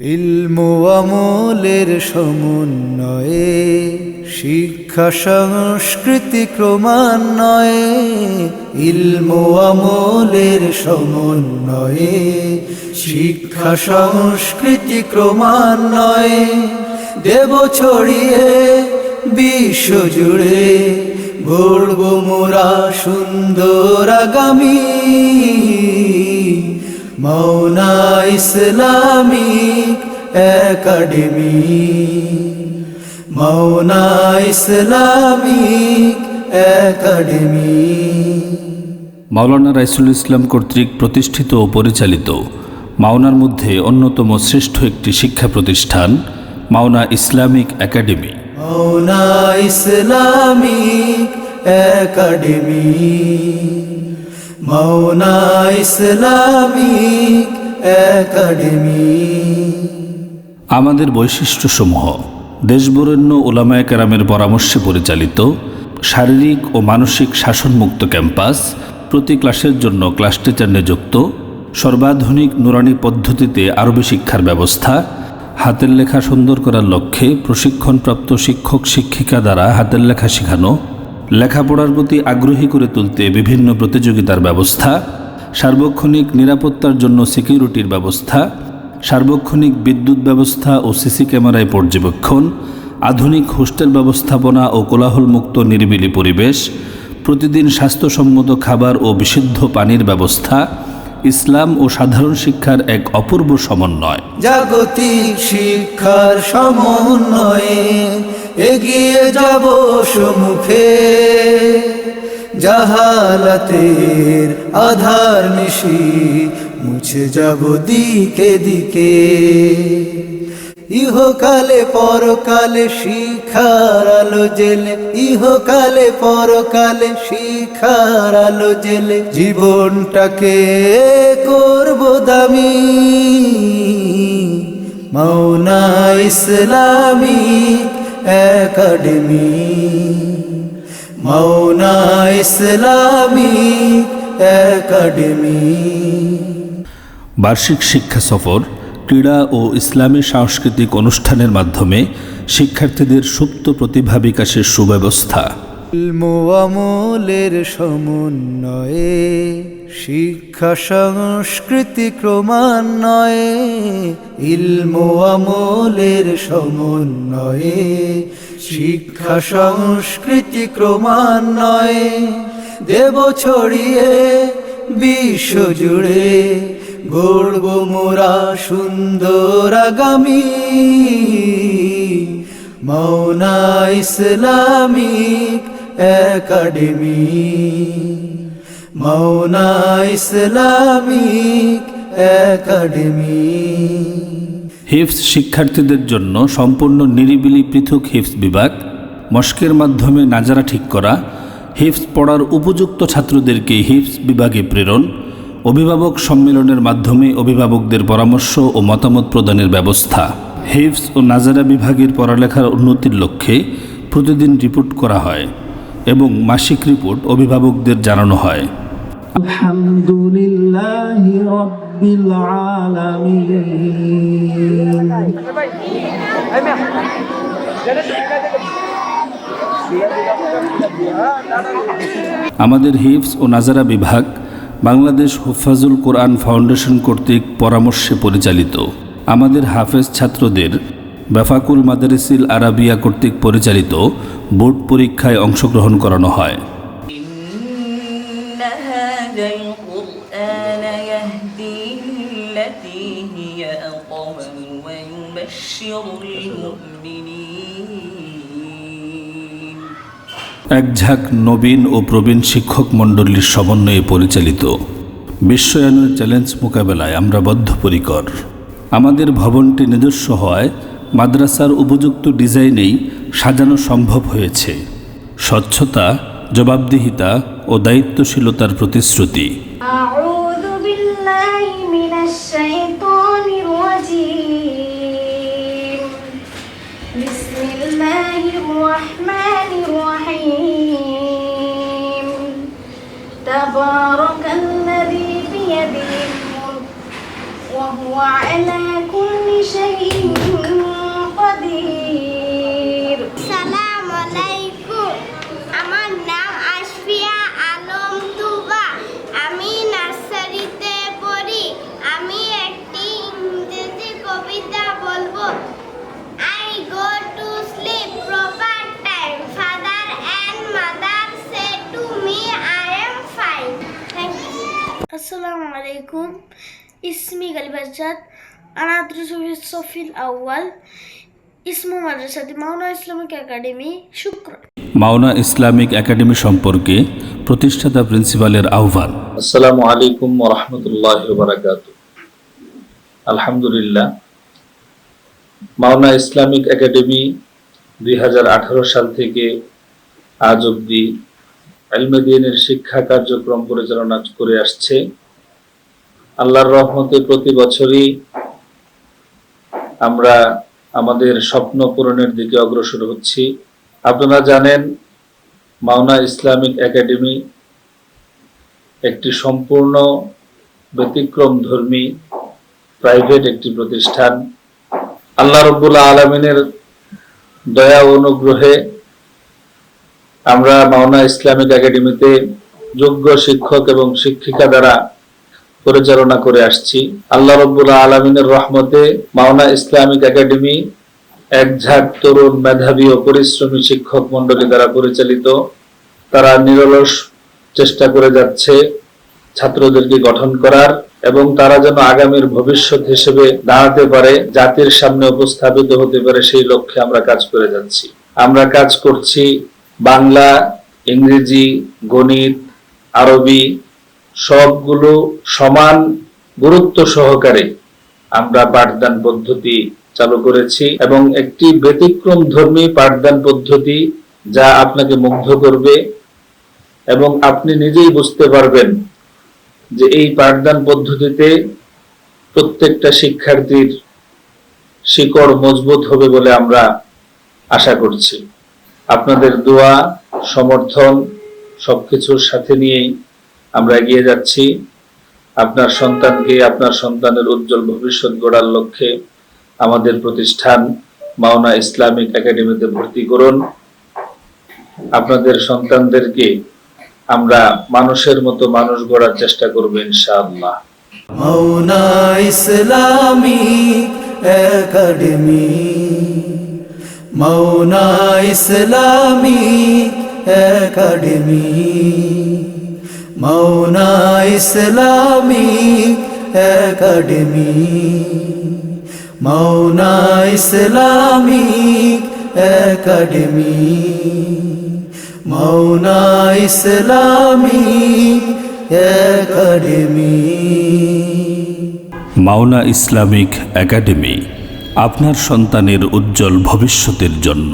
ইলমু আমলের সমন্বয়ে শিক্ষা সংস্কৃতি ক্রমান্বয়ে, ইলমু আমলের সমন্বয়ে শিক্ষা সংস্কৃতি ক্রমান্বয়ে, দেব ছড়িয়ে বিশ্বজুড়ে গড়ব মোরা সুন্দর আগামী। Mawna Islamic Academy, Mawna Islamic Academy. Maulana Raisul Islam কর্তৃক প্রতিষ্ঠিত ও পরিচালিত মাওনার মধ্যে অন্যতম শ্রেষ্ঠ একটি শিক্ষা প্রতিষ্ঠান Mawna Islamic Academy. Mawna Islamic Academy, Mawna Islamic Academy. আমাদের বৈশিষ্ট্যসমূহ: দেশবরেণ্য উলামায়ে কেরামের পরামর্শে পরিচালিত শারীরিক ও মানসিক শাসনমুক্ত ক্যাম্পাস, প্রতি ক্লাসের জন্য ক্লাস টিচার নিযুক্ত, সর্বাধুনিক নুরানি পদ্ধতিতে আরবি শিক্ষার ব্যবস্থা, হাতের লেখা সুন্দর করার লক্ষ্যে প্রশিক্ষণপ্রাপ্ত শিক্ষক শিক্ষিকা দ্বারা হাতের লেখা শেখানো, লেখাপড়ার প্রতি আগ্রহী করে তুলতে বিভিন্ন প্রতিযোগিতার ব্যবস্থা, সার্বক্ষণিক নিরাপত্তার জন্য সিকিউরিটির ব্যবস্থা, সার্বক্ষণিক বিদ্যুৎ ব্যবস্থা ও সিসি ক্যামেরায় পর্যবেক্ষণ, আধুনিক হোস্টেল ব্যবস্থাপনা ও কোলাহলমুক্ত নিরিবিলি পরিবেশ, প্রতিদিন স্বাস্থ্যসম্মত খাবার ও বিশুদ্ধ পানির ব্যবস্থা, ইসলাম ও সাধারণ শিক্ষার এক অপূর্ব সমন্বয়। জাগতিক শিক্ষার সমন্বয়ে এগিয়ে যাব সম্মুখে, জাহালাতের আধার নিশি মুছে যাব দিকে দিকে। ইহকালে পরকালে শিক্ষার আলো জেলে, ইহকালে পরকালে শিক্ষার আলো জেলে জীবনটাকে করব দামি। Mawna Islamic Academy, Mawna Islamic Academy. বার্ষিক শিক্ষা সফর, ক্রীড়া ও ইসলামী সাংস্কৃতিক অনুষ্ঠানের মাধ্যমে শিক্ষার্থীদের সুপ্ত প্রতিভা বিকাশের সুব্যবস্থা। ইলমু আমলের সমন্বয়ে শিক্ষা সংস্কৃতি ক্রমান্বয়ে, ইলমু আমলের সমন্বয়ে শিক্ষা সংস্কৃতি ক্রমান্বয়ে, দেব ছড়িয়ে বিশ্বজুড়ে গড়ব মোরা সুন্দর আগামী। Mawna Islamic Academy, Mawna Islamic Academy. হিফজ শিক্ষার্থীদের জন্য সম্পূর্ণ নিরিবিলি পৃথক হিফজ বিভাগ, মস্কের মাধ্যমে নাজারা ঠিক করা, হিফজ পড়ার উপযুক্ত ছাত্রদেরকে হিফজ বিভাগে প্রেরণ, অভিভাবক সম্মেলনের মাধ্যমে অভিভাবকদের পরামর্শ ও মতামত প্রদানের ব্যবস্থা। হিফজ ও নাজারা বিভাগের পড়ালেখার উন্নতির লক্ষ্যে প্রতিদিন রিপোর্ট করা হয় এবং মাসিক রিপোর্ট অভিভাবকদের জানানো হয়। আলহামদুলিল্লাহি রাব্বিল আলামিন। আমাদের হিফজ ও নাজারা বিভাগ বাংলাদেশ হুফাজুল কোরআন ফাউন্ডেশন কর্তৃক পরামর্শে পরিচালিত। আমাদের হাফেজ ছাত্রদের বেফাকুল মাদারিসিল আরাবিয়া কর্তৃক পরিচালিত বোর্ড পরীক্ষায় অংশগ্রহণ করানো হয়। এক ঝাঁক নবীন ও প্রবীণ শিক্ষক মণ্ডলীর সমন্বয়ে পরিচালিত বিশ্বায়নের চ্যালেঞ্জ মোকাবেলায় আমরা বদ্ধপরিকর। আমাদের ভবনটি নিজস্ব হওয়ায় মাদ্রাসার উপযুক্ত ডিজাইনেই সাজানো সম্ভব হয়েছে। স্বচ্ছতা, জবাবদিহিতা ও দায়িত্বশীলতার প্রতিশ্রুতি। تبارك الذي بيده الملك وهو على كل شيء السلام عليكم. اسمي غالب الجاد. أنا أدرس في الصف الأول. اسم مدرسة Mawna Islamic Academy. شكرا. Mawna Islamic Academy সম্পর্কে প্রতিষ্ঠাতা প্রিন্সিপালের আহ্বান। আসসালামু আলাইকুম ওয়া রাহমাতুল্লাহি ওয়া বারাকাতুহু। আলহামদুলিল্লাহ, মাওনা ইসলামিক একাডেমি 2018 সাল থেকে আজ অবধি ইলমে দ্বীনের শিক্ষা কার্যক্রম পরিচালনা করে আসছে। আল্লাহর রহমতে প্রতি বছরই আমরা আমাদের স্বপ্ন পূরণের দিকে অগ্রসর হচ্ছি। আপনারা জানেন, মাওনা ইসলামিক একাডেমি একটি সম্পূর্ণ ব্যতিক্রমধর্মী প্রাইভেট একটি প্রতিষ্ঠান। আল্লাহ রাব্বুল আলামিনের দয়া ও অনুগ্রহে আমরা মাওনা ইসলামিক একাডেমিতে যোগ্য শিক্ষক এবং শিক্ষিকা দ্বারা পরিচালনা করে আসছি। আল্লাহ রাব্বুল আলামিনের রহমতে মাওনা ইসলামিক একাডেমি একঝাঁক তরুণ, মেধাবী ও পরিশ্রমী শিক্ষক মণ্ডলী দ্বারা পরিচালিত। তারা নিরলস চেষ্টা করে যাচ্ছে ছাত্রদেরকে গঠন করার, এবং তারা যেন আগামীর ভবিষ্যৎ হিসেবে দাঁড়াতে পারে, জাতির সামনে উপস্থাপিত হতে পারে, সেই লক্ষ্যে আমরা কাজ করে যাচ্ছি। আমরা কাজ করছি বাংলা, ইংরেজি, গণিত, আরবি সবগুলো সমান গুরুত্ব সহকারে আমরা পাঠদান পদ্ধতি চালু করেছি, এবং একটি ব্যতিক্রমধর্মী পাঠদান পদ্ধতি যা আপনাকে মুগ্ধ করবে এবং আপনি নিজেই বুঝতে পারবেন যে এই পাঠদান পদ্ধতিতে প্রত্যেকটা শিক্ষার্থীর শিকড় মজবুত হবে বলে আমরা আশা করছি। আপনাদের দোয়া, সমর্থন সবকিছুর সাথে নিয়েই আমরা এগিয়ে যাচ্ছি। আপনার সন্তানকে, আপনার সন্তানের উজ্জ্বল ভবিষ্যৎ গড়ার লক্ষ্যে আমাদের প্রতিষ্ঠান মাওনা ইসলামিক একাডেমিতে ভর্তি করুন। আপনাদের সন্তানদেরকে আমরা মানুষের মতো মানুষ গড়ার চেষ্টা করব ইনশাআল্লাহ। Mawna Islamic Academy, Mawna Islamic Academy, Mawna Islamic Academy, Mawna Islamic Academy, Mawna Islamic Academy. Mawna Islamic Academy আপনার সন্তানের উজ্জ্বল ভবিষ্যতের জন্য।